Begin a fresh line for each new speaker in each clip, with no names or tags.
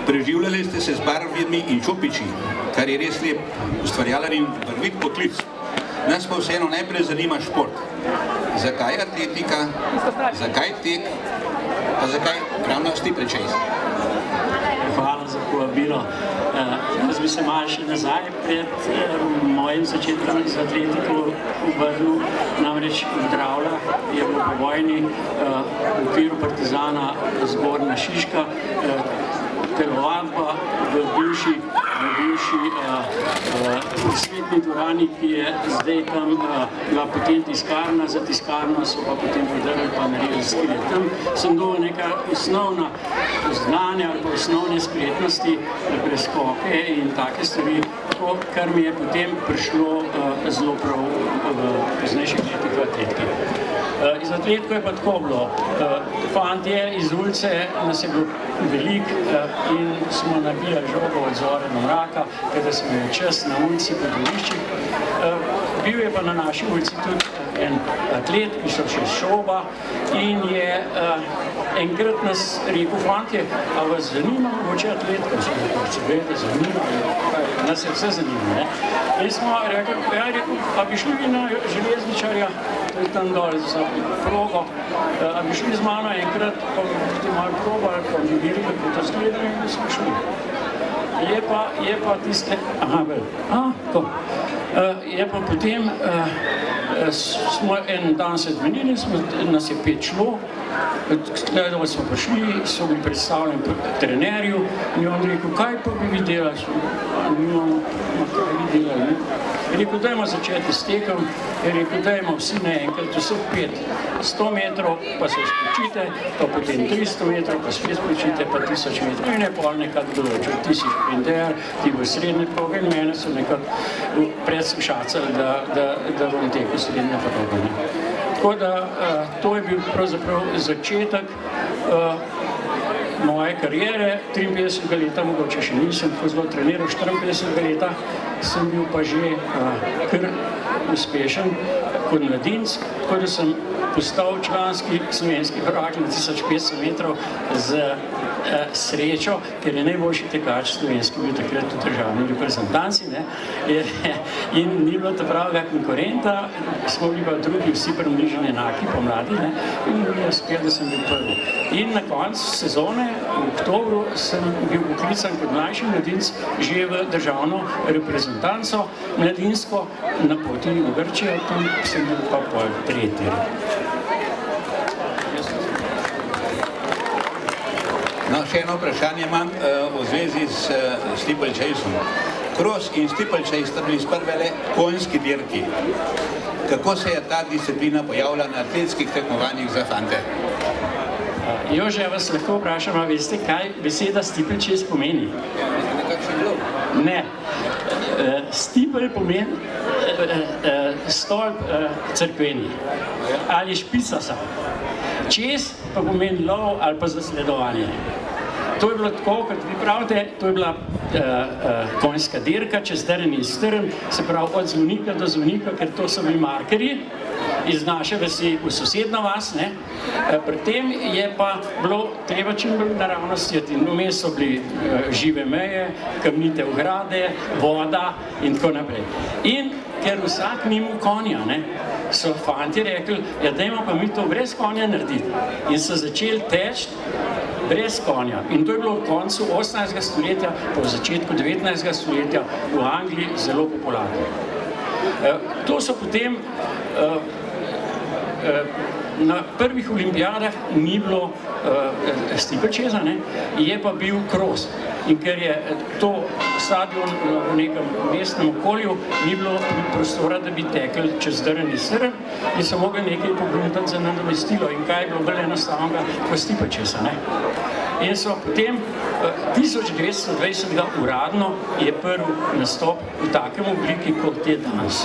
Preživljali ste se z barvami in čopiči, kar je res lep, ustvarjalen in barvit poklic. Nas pa vseeno najprej zanima šport. Zakaj atletika, zakaj tek, pa zakaj ravno steeplechase?
Hvala za povabilo. Jaz bi se malo še nazaj pred mojim začetkom z atletiko vrnil, namreč v Dravljah je bilo po vojni v okviru Partizana Zgornja Šiška telovadba v bivši svetni dvorani, ki je zdaj tam bila potem tiskarna, za tiskarno so pa potem podrli pa naredili skrije. Tam sem dobil neka osnovna znanja ali pa osnovne spretnosti, preskoke in take stvari, kar mi je potem prišlo zelo prav v poznejših letih v atletiki. Iz atletiko je pa tako bilo. Fantje iz ulice nas je bilo veliko in smo nabijali žogo od zore do mraka, kada smo imeli čas na ulici po dvoriščih. Bil je pa na naši ulici tudi en atlet, ki so še šoba in je enkrat nas rekel, fantje, a vas zanima mogoče atletika? Seveda zanima, nas je vse zanima, ne? In smo rekli, a bi šli na železničarja, to je tam dol za progo, a bi šli z mano enkrat, pa bi malo probali, pa bi videli, kako to zgleda in smo šli. Je pa tiste, je pa potem, smo en dan se zmenili, nas je 5 šlo, gledali smo prišli, so bili predstavljeni trenerju in on rekel, kaj pa bi vi delali? Nimamo, kaj bi delali? Je rekel, dajmo začeti s tekom, je rekel, dajmo vsi naenkrat, vseh 5, 100 metrov, pa se spočite, pa potem 300 metrov, pa spet spočite, pa 1000 metrov. In je pol nekako določil, ti si šprinter, ti bo srednje proge in mene so nekako predslušacali, da bom tekel srednje proge. Tako da to je bil pravzaprav začetek moje kariere, 53 leta, mogoče še nisem tako zelo treniral, 54 leta sem bil pa že kar uspešen kot mladinec, tako da sem postal članski slovenski prvak na 1500 metrov z srečo, ker je najboljši tekač slovenski bil takrat v državni reprezentanci, ne, in ni bilo ta pravega konkurenta, smo bili pa drugi vsi približno enaki pomladi, ne, in mi je uspel, da sem bil prvi. In na koncu sezone, v oktobru, sem bil poklican kot mlajši mladinec že v državno reprezentanco, mladinsko na poti v Grčijo, tam sem bil pa pol tretji.
No, še eno vprašanje imam v zvezi s steeplechaseom. Cross in steeplechase sta bili sprve le konjski dirki. Kako se je ta disciplina pojavila na atletskih tekmovanjih za fante?
Jože, vas lahko vprašam, a veste, kaj beseda steeplechase pomeni?
Nekakšen lov?
Ne. Steeple pomeni stolp cerkveni ali špicasa. Chase pa pomeni lov ali pa zasledovanje. To je bilo tako, kot vi pravite, to je bila konjska dirka, čez drn in strn, se pravi od zvonika do zvonika, ker to so bili markerji iz naše vasi v sosedna vas, ne. Pri tem je pa bilo treba čim bolj naravnosti, in vmes so bili žive meje, kamnite ograde, voda in tako naprej. In ker vsak ni imel konja, ne, so fanti rekli, ja dajmo pa mi to brez konja narediti. In so začeli teči brez konja. In to je bilo v koncu 18. stoletja, po začetku 19. stoletja v Angliji zelo popularno. To so potem na prvih olimpijadah ni bilo steeplechasea, ne, je pa bil cross. In ker je to stadion v nekem mestnem okolju, ni bilo prostora, da bi tekli čez drn in strn in so mogli nekaj pogruntati za nadomestilo. In kaj je bilo bolj enostavnega kot steeplechasea, ne. In so potem 1920 uradno je prvi nastop v takem obliki, kot je danes.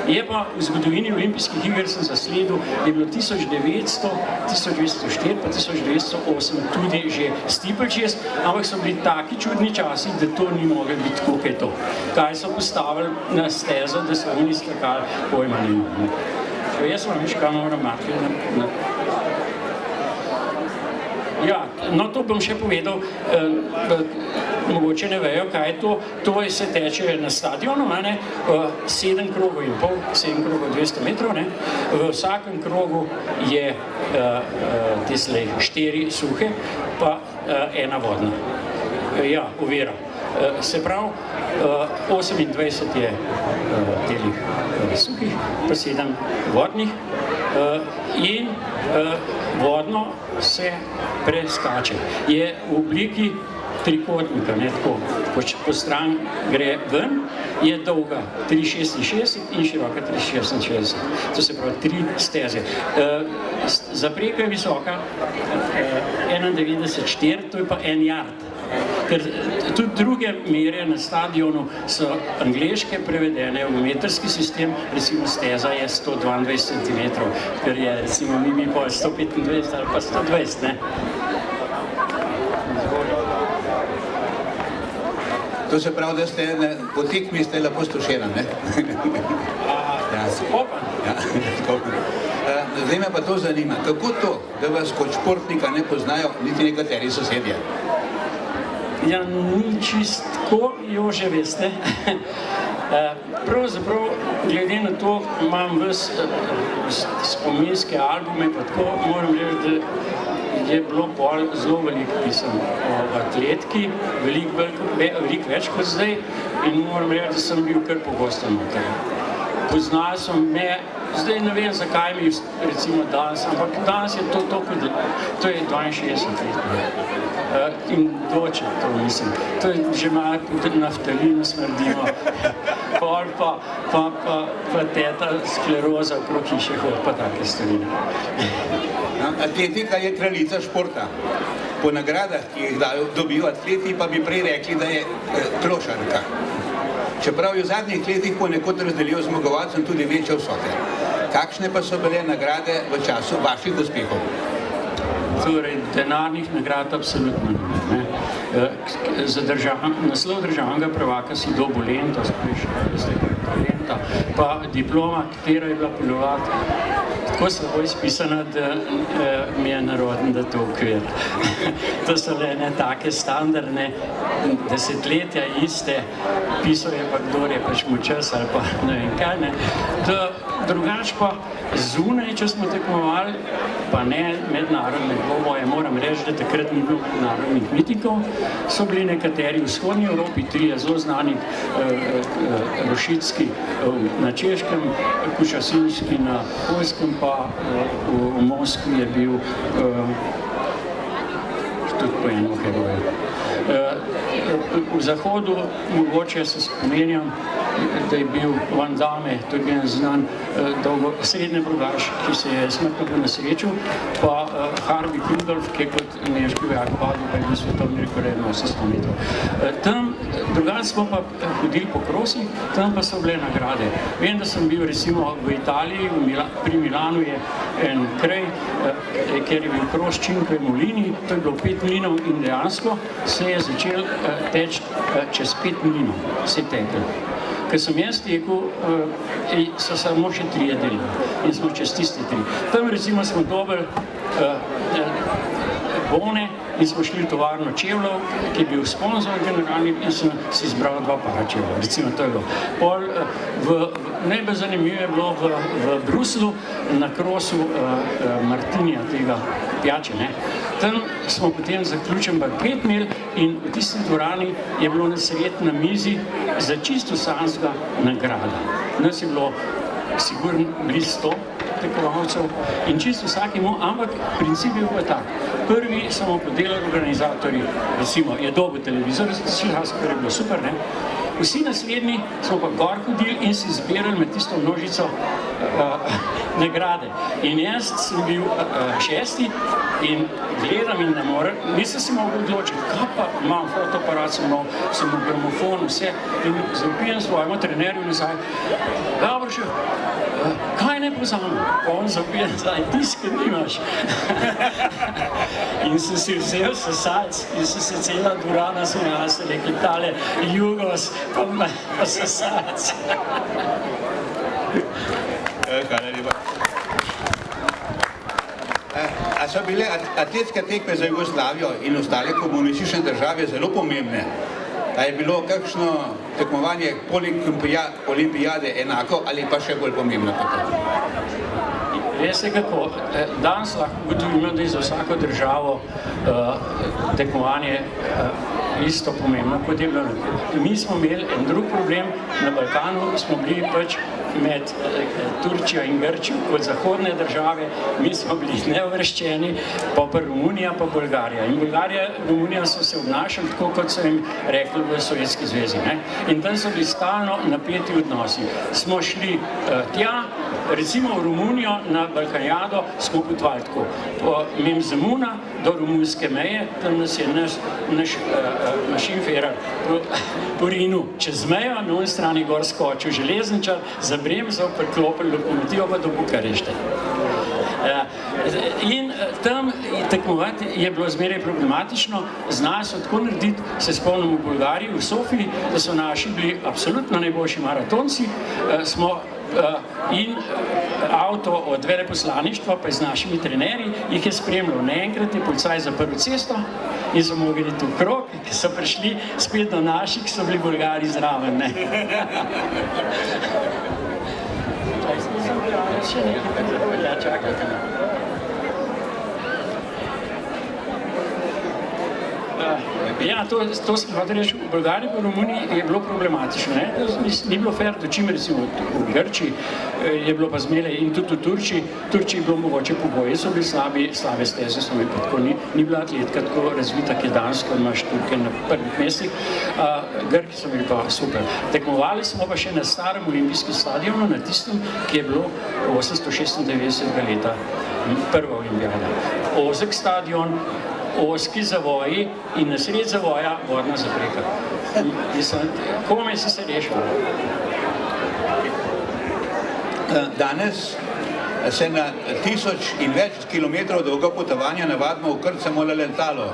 Je pa v zgodovini olimpijskih iger sem zasledil, je bilo 1900, 1904 pa 1908 tudi že steeplechase, ampak so bili taki čudni časi, da to ni moglo biti tako, kaj to. Kaj so postavili na stezo, da so oni skakali, pojma ne imamo. Jaz vam viš, kaj moram mati. Ja, no to bom še povedal, mogoče ne vejo, kaj je to. To se teče na stadionu, 7 krogov in pol, 7 krogov 200 metrov. V vsakem krogu je 4 suhe, pa 1 vodna. Ja, ovira. Se pravi, 28 je telih suhih, pa 7 vodnih in vodno se preskače. Je v obliki trikotnika, tako, po stran gre ven, je dolga 3,66 in široka 3,66. To se pravi 3 steze. Zapreka je visoka 91,4, to je pa 1 yard. Ker tudi druge mere na stadionu so angleške prevedene v metrski sistem, recimo steza je 122 cm, ker je recimo mi pa 125 ali pa 120, ne?
To se pravi, da ste po tekmi ste lepo stošena, ne?
Skopan.
Ja, skopan. Zdaj me pa to zanima, kako to, da vas kot športnika ne poznajo niti nekateri sosedje?
Ja, ni čist tako, Jože, veste. Pravzaprav, glede na to, imam ves spominske albume, pa tako moram reči, da je bilo pol zelo veliko pisem o atletki, veliko več kot zdaj, in moram reči, da sem bil kar pogosto noter. Poznali so me, zdaj ne vem, zakaj mi recimo danes, ampak danes je to toliko, to je 62 let. In doče, to mislim. To je že malo kot naftalinu smrdimo. Pol pa teta skleroza okrog hiše hod, pa take stvari.
Atletika je kraljica športa. Po nagradah, ki jih dobijo atleti, pa bi prej rekli, da je klošarka. Čeprav je v zadnjih letih ponekod razdelijo zmagovalcem tudi večje vsote. Kakšne pa so bile nagrade v času vaših uspehov?
Torej, denarnih nagrad absolutno ne. Naslov državnega prvaka si dobil lento, lenta, pa diploma, katera je bila ponovati tako slabo izpisana, da mi je narodno, da to okvir. To so le ne take standardne desetletja iste, pisal je pa kdor je pač mu čas ali pa ne vem kaj, ne. Drugač pa zunaj, če smo tekmovali, pa ne mednarodne dvoboje, moram reči, da takrat ni bilo mednarodnih mitingov, so bili nekateri v vzhodnji Evropi, 3 zelo znani, Rošicki na Češkem, Kučasinski na Poljskem, pa v Moskvi je bil tudi po eno heroju. V Zahodu, mogoče se spomenjam, da je bil Van Damme, to je bil en znan srednjebrugaš, ki se je smrtno ponesrečil, pa Harvey Rudolf, ki je kot nemški vojak padel, pa je bil svetovni rekord na 800 metrov. Tam, drugače smo pa hodili po krosih, tam pa so bile nagrade. Vem, da sem bil recimo v Italiji, pri Milanu je en kraj, kjer je bil kros Cinque Mulini, to je bilo 5 mlinov in dejansko se je začel teči čez 5 mlinov, se je tekel. Ker sem jaz tekel, so samo še 3 delili in smo čez tiste 3. Tam recimo smo dobili bone in smo šli v tovarno čevljev, ki je bil sponzor generalni, in sem si izbral 2 para čevljev, recimo to je bilo. Najbolj zanimivo je bilo v Bruslu na krosu Martinija, tega pijače, ne. Tam smo potem zaključen banket imeli in v tisti dvorani je bilo na sred na mizi za čisto sanska nagrada. Nas je bilo sigurno blizu 100 tekmovalcev in čisto vsakemu, ampak princip je bil tak. Prvi smo podelali organizatorji, recimo je dobil televizor, kar je bilo super, ne. Vsi naslednji smo pa gor hodili in si zbirali med tisto množico nagrade. In jaz sem bil 6. in gledam in ne morem, nisem si mogel odločiti, kaj pa imam fotoaparat, sem v gramofonu, vse, in zapijem svojemu trenerju nazaj, Gavršev, kaj ne pozamem? On zapije nazaj, tiske nimaš. In sem si vzel sesalc in se cela dvorana smejala, se rekli, tale Jugos, pa sesalc.
Hvala lepa. A so bile atletske tekme za Jugoslavijo in ostale komunistične države zelo pomembne? A je bilo kakšno tekmovanje olimpijade enako ali pa še bolj pomembno kot to?
Veste kako, danes lahko ugotovimo, da je za vsako državo tekmovanje isto pomembno, kot je bilo. Mi smo imeli en drug problem, na Balkanu smo bili pač med Turčijo in Grčijo kot zahodne države, mi smo bili neuvrščeni, pa Romunija, pa Bolgarija. In Bolgarija in Romunija so se obnašali tako, kot so jim rekli v Sovjetski zvezi. In tam so bili stalno napeti odnosi. Smo šli tja, recimo v Romunijo na Balkanjado smo potovali tako. Mimo Zemuna do romunske meje, tam nas je naš mašinferer po Rinu čez mejo, na oni strani gor skočil železničar, za bremzo, priklopil lokomotivo pa do Bukarešte. In tam tekmovati je bilo zmeraj problematično, zna se tako narediti, se spomnim v Bolgariji, v Sofiji, da so naši bili absolutno najboljši maratonci, in avto od veleposlaništva, pa z našimi trenerji, jih je spremljal. Naenkrat je policaj zaprl cesto in so mogli iti v krog, ki so prišli spet do naših, ki so bili Bolgari zraven. Ja, to sem hotel reči, v Bolgariji pa v Romuniji je bilo problematično. Ni bilo fair, da čim recimo v Grčiji je bilo pa zmeraj in tudi v Turčiji je bilo mogoče pogoje, so bili slabe steze, so bili pa tako, ni bila atletka tako razvita, ki je danes, ko imaš Turke na prvih mestih, Grki so bili pa super. Tekmovali smo pa še na starem olimpijskem stadionu, na tistem, ki je bilo 896. leta prva olimpijada. Ozek stadion, ozki zavoji in na sred zavoja vodna zapreka. Komaj si se rešil.
Danes se na 1000 in več kilometrov dolgo potovanja navadno vkrcamo na letalo.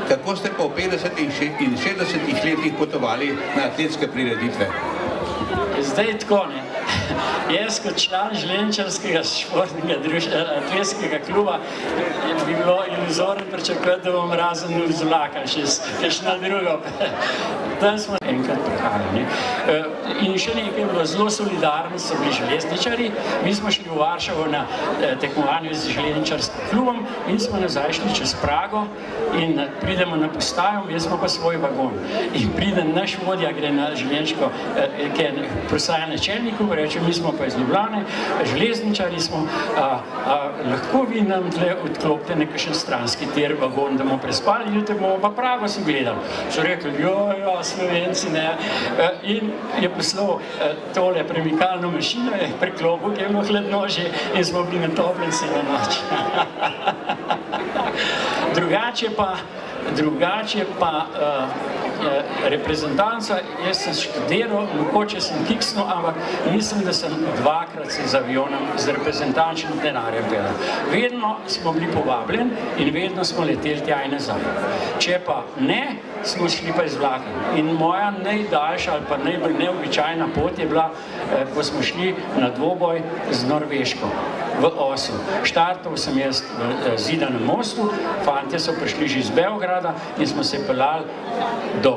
Kako ste pa v 50 in 60 letih potovali na atletske prireditve?
Zdaj tako, ne. Jaz kot član železničarskega športnega atletskega kluba bi bilo iluzorno pričakovati, da bom razen z vlaka še kakšno drugo. Tam smo enkrat prihajali. In še nekaj je bilo zelo solidarno, so bili železničarji. Mi smo šli v Varšavo na tekmovanje z železničarskim klubom in smo nazaj šli čez Prago in pridemo na postajo, jaz smo pa svoj vagon. In pride naš vodja, gre na železniško, ki je postaja načelniku, reče, mi smo pa iz Ljubljane, železničarji smo, lahko vi nam tle odklopite nekakšen stranski tir, vagon, da bomo prespali, jutri bomo pa Prago si gledali. So rekli, jo, Slovenci, ne. In je poslal tole premikalno mašino, je preklopil, ki je bilo hladno že in smo bili na toplem celo noč. Drugače pa reprezentanca, jaz sem študiral, mogoče sem kiksnil, ampak mislim, da sem dvakrat se z avionom z reprezentančnim denarjem pelal. Vedno smo bili povabljeni in vedno smo leteli tja in nazaj. Če pa ne, smo šli pa iz vlaka. In moja najdaljša ali pa najbolj neobičajna pot je bila, ko smo šli na dvoboj z Norveško v Oslu. Štartal sem jaz v Zidanem mostu, fantje so prišli že iz Beograda in smo se pelali do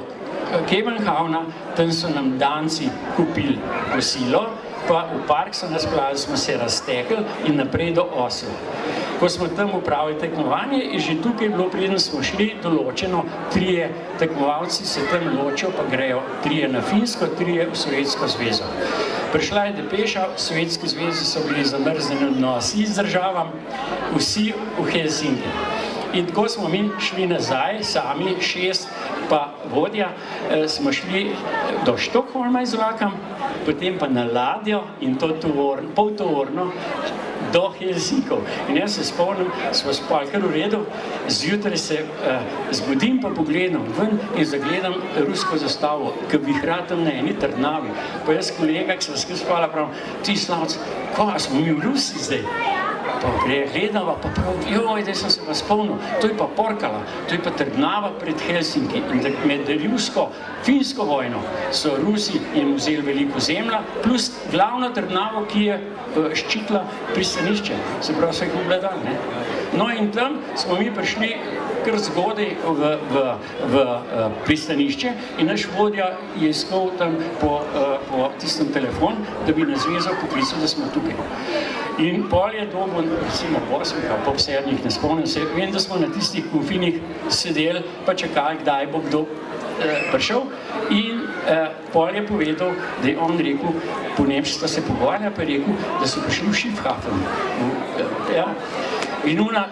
Kebenhavna, tam so nam Danci kupili kosilo, pa v park so nas pelali, smo se raztekli in naprej do Osla. Ko smo tam upravili tekmovanje, je že tukaj bilo, preden smo šli, določeno, 3 tekmovalci se tam ločijo, pa grejo 3 na Finsko, 3 v Sovjetsko zvezo. Prišla je depeša, v Sovjetski zvezi so bili zamrznjeni odnosi z državami, vsi v Helsinki. In tako smo mi šli nazaj, sami, 6 pa vodja, smo šli do Štokholma z vlakom, potem pa na ladjo in to poltovorno do Helsinkov. In jaz se spomnim, smo spali kar v redu, zjutraj se zbudim pa pogledam ven in zagledam rusko zastavo, ki vihra tam na eni trdnavi. Pa jaz kolega, ki smo skaj spala, pravim, ti Slavc, kaj smo mi v Rusiji zdaj? Pa gledava, pa prav, joj, da sem se pa spomnil, to je pa Porkala, to je pa trdnava pred Helsinki. In med rusko-finsko vojno so Rusi jim vzeli veliko zemlja, plus glavno trdnavo, ki je ščitila pristanišče, se pravi, so jih obladali, ne. No in tam smo mi prišli kar zgodaj v pristanišče in naš vodja je iskal tam po tistem telefon, da bi nas vezal poklical, da smo tukaj. In pol je dobil, recimo pol 7, ne spomnim se, vem, da smo na tistih konfinih sedeli, pa čakali, kdaj bo kdo prišel in pol je povedal, da je on rekel, po Nemčiji se pogovarja, pa je rekel, da so prišli v Schiffhafen. In ona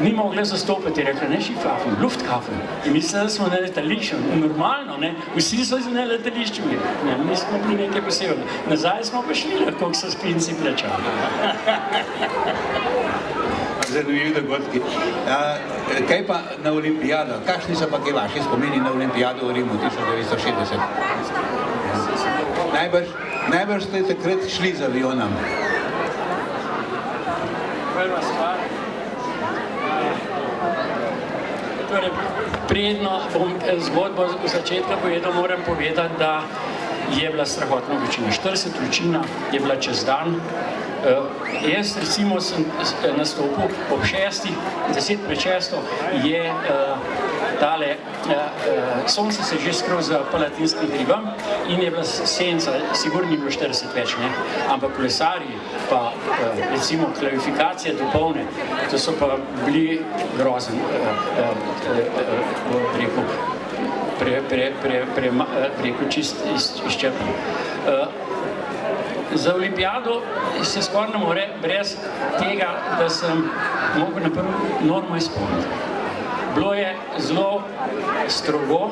ni mogla zastopati, je rekla, ne Schiffhafen, Lufthafen. In mislila, da smo na letališču, normalno, ne, vsi so na letališču bili, ne, mi smo bili nekaj posebno. Nazaj smo pa šli, lahko so spinci plačali.
Zanimivi dogodki. Kaj pa na olimpijado? Kakšni so pa kaj vaši spomini na olimpijado v Rimu 1960? Najbrž ste takrat šli z avionom.
Prva stvar. Torej, predno bom zgodbo v začetka povedal, moram povedati, da je bila strahotna vročina. 40 vročina je bila čez dan. Jaz recimo sem nastopil ob 6, 10 pred 6 je tale, sonce se že skril za Palatinskim hribom in je bila senca, sigurno ni bilo 40 več, ne? Ampak kolesarji pa recimo kvalifikacije dopolne, to so pa bili grozen, rekel čist izčrpni. Za olimpijado se skoraj ne more brez tega, da sem mogel na prvo normo izpolniti. Bilo je zelo strogo,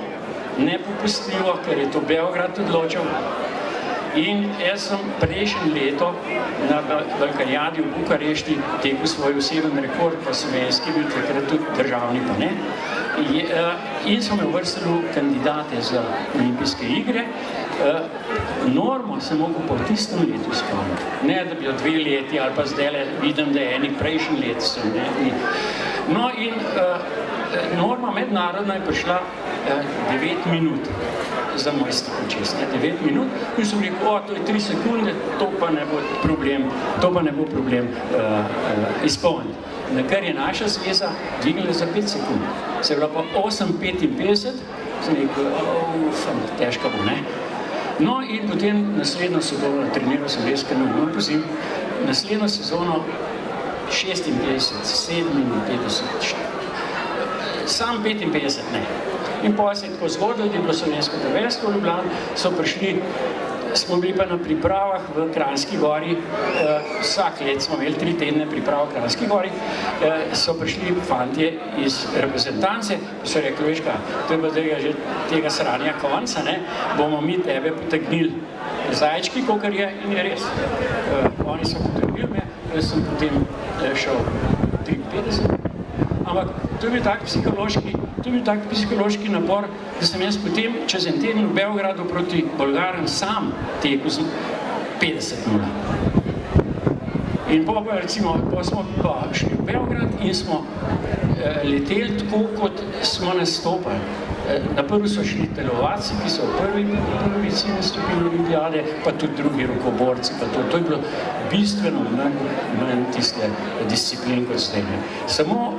nepopustljivo, ker je to Beograd odločil. In jaz sem prejšnje leto na Balkanijadi v Bukarešti tekel svoj oseben rekord, pa slovenski bil takrat tudi državni, pa ne. In so me uvrstili kandidate za olimpijske igre. Normo sem mogel po tistem letu izpolniti. Ne, da bi jo 2 leti ali pa zdaj vidim, da je eni prejšnji let sem. No in norma mednarodna je prišla 9 minut za moj stakočest. 9 minut in sem rekel, to je 3 sekunde, to pa ne bo problem izpolniti. Na kar je naša zveza dvignila za 5 sekund. Se je bila pa 8:55, sem rekel, težka bo, ne? No in potem naslednjo sezono, treniral sem res, ker ne pozim, naslednjo sezono 56, 57, sam 55 ne. In potem se je tako zgodilo, da je bilo slovensko prvenstvo v Ljubljani, smo bili pa na pripravah v Kranjski gori, vsak let smo imeli 3 tedne priprav v Kranjski gori, so prišli fantje iz reprezentance, so rekli, veš kaj, to je pa tega sranja konca, ne, bomo mi tebe potegnili zajčki, kakor je, in je res. Oni so potegnili me, jaz sem potem šel 53, ampak to je bil tak psihološki napor, da sem jaz potem čez en teden v Beogradu proti Bolgarom sam tekel z 50:0. In pa recimo, smo pa šli v Beograd in smo leteli tako, kot smo nastopali. Na prvo so šli telovadci, ki so v prvi polovici nastopili olimpijade, pa tudi drugi rokoborci, pa to je bilo bistveno manj tiste disciplin kot zdaj. Samo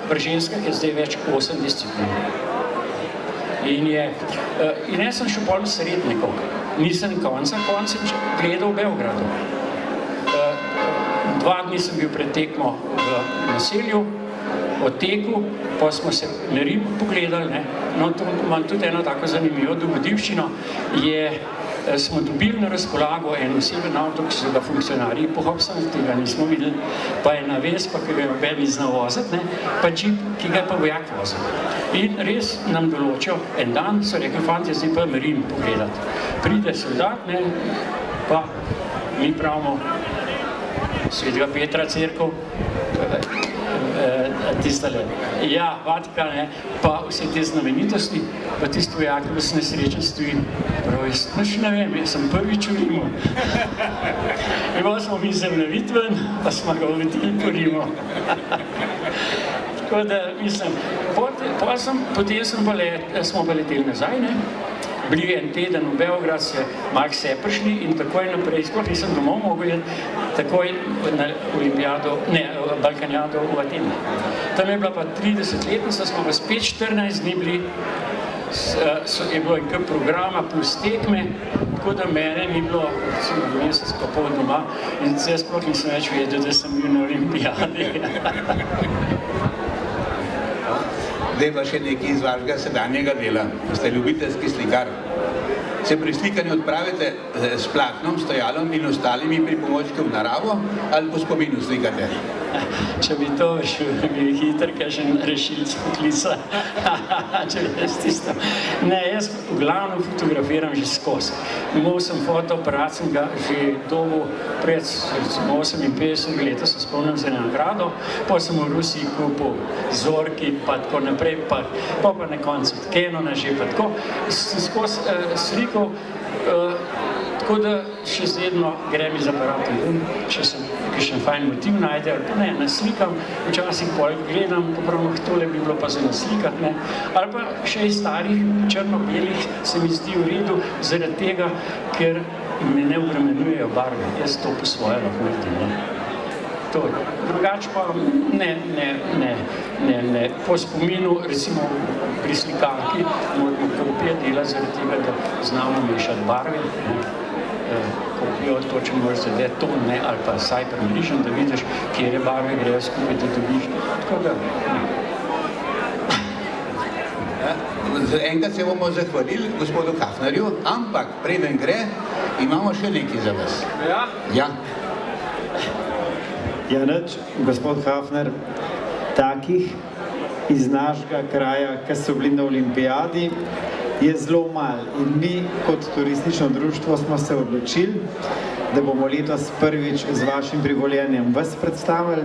pri ženskah je zdaj več 8 disciplin. In jaz sem šel pol srednjikov, nisem konca gledal v Beogradu. 2 dni sem bil pred tekmo v naselju, odtekel, pa smo se na Rim pogledali, ne. No, to imam tudi eno tako zanimivo dogodivščino, smo dobili na razpolago en oseben avto, ki so ga funkcionarji pohopsali, tega nismo videli, pa je naves, pa ki ga je noben ni znal voziti, ne, pa džip, ki ga je pa vojak vozil. In res nam določijo en dan, so rekli, fantje, zdaj pa Rim pogledati. Pride soldat, ne, pa mi pravimo Svetega Petra cerkev, tistale, ja, Vatikan, ne, pa vse te znamenitosti, pa tisti vojak, ki vas nesrečen stoji, prav, jaz ne vem, jaz sem prvič v Rimu. In pa smo mi zemljevit ven, pa smo ga uvedili po Rimu. Tako da, mislim, potem smo pa leteli nazaj, ne, bili en teden v Beograd, se malo vse prišli in takoj naprej, sploh nisem domov mogel, takoj na olimpijado, ne, balkanjado v Ateni. Tam je bila pa 30-letnica, smo pa spet 14 dni bili, je bilo en kup programa plus tekme, tako da mene ni bilo, recimo, mesec pa pol doma in jaz sploh nisem več vedel, da sem bil na olimpijadi.
Zdaj pa še nekaj iz vašega sedanjega dela. Ste ljubiteljski slikar. Se pri slikanju odpravite s platnom, stojalom in ostalimi pripomočki v naravo ali po spominu slikate?
Če bi to šel, bi hitro kakšen rešilc poklical. Če bi jaz tisto. Ne, jaz v glavnem fotografiram že skozi. Imel sem fotoaparat, sem ga že dobil pred 58 leta, se spomnim za nagrado, pa sem v Rusiji kupil Zorki, pa tako naprej, pa na koncu Canona že, pa tako skozi slikal, tako da še zvedno grem iz aparatom ven, če sem kakšen fajn motiv najde, ali pa ne, naslikam, včasih pol gledam, popravim, tole bi bilo pa za naslikat, ne, ali pa še iz starih črno-belih se mi zdi v redu, zaradi tega, ker me ne obremenjujejo barve, jaz to po svoje lahko naredim, ne. Drugače pa ne, po spominu, recimo pri slikarki, moramo kopije dela zaradi tega, da znamo mešati barve, kopijo to, če moraš zadeti ton, ne, ali pa saj približen, da vidiš, kjer barve grejo skupaj, da dobiš, tako da, ne.
Enkrat se bomo zahvalili gospodu Hafnerju, ampak preden gre, imamo še nekaj za vas.
Ja?
Ja.
Ja, nič, gospod Hafner, takih iz našega kraja, ki so bili na olimpijadi, je zelo malo. In mi kot turistično društvo smo se odločili, da bomo letos prvič z vašim privoljenjem vas predstavili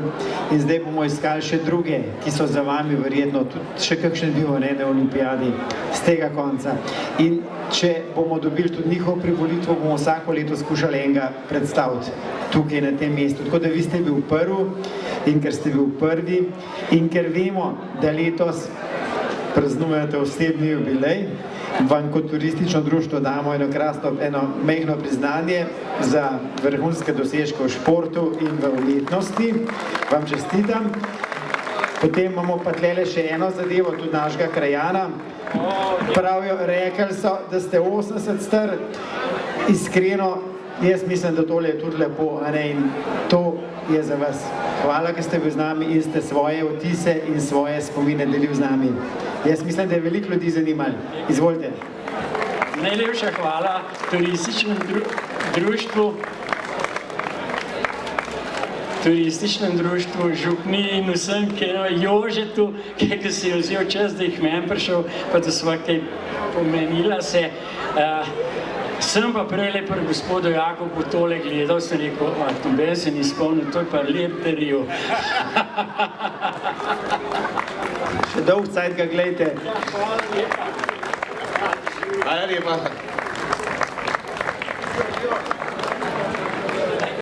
in zdaj bomo iskali še druge, ki so za vami verjetno tudi še kakšen bil na olimpijadi z tega konca. In če bomo dobili tudi njihovo privolitvo, bomo vsako leto skušali enega predstaviti tukaj na tem mestu. Tako da vi ste bil prvi in ker ste bil prvi in ker vemo, da letos praznujete osebni jubilej, vam kot turistično društvo damo eno majhno priznanje za vrhunske dosežke v športu in v umetnosti. Vam čestitam. Potem imamo pa tlele še eno zadevo, tudi našega krajana. Pravijo, rekli so, da ste 80 star. Iskreno, jaz mislim, da tole je tudi lepo, a ne, in to je za vas. Hvala, ker ste bil z nami in ste svoje vtise in svoje spomine delili z nami. Jaz mislim, da je veliko ljudi zanimalo. Izvolite.
Najlepša hvala turističnem društvu Župni in vsem, Jožetu, ki si je vzel čas, da jih meni prišel, pa da sva kaj pomenila se. Sem pa prej pri gospodu Jakobu tole gledal, sem rekel, noben se ni spomnil, to je pa lep daril.
Še dolg cajt ga gledajte.
Hvala lepa.
Hvala lepa.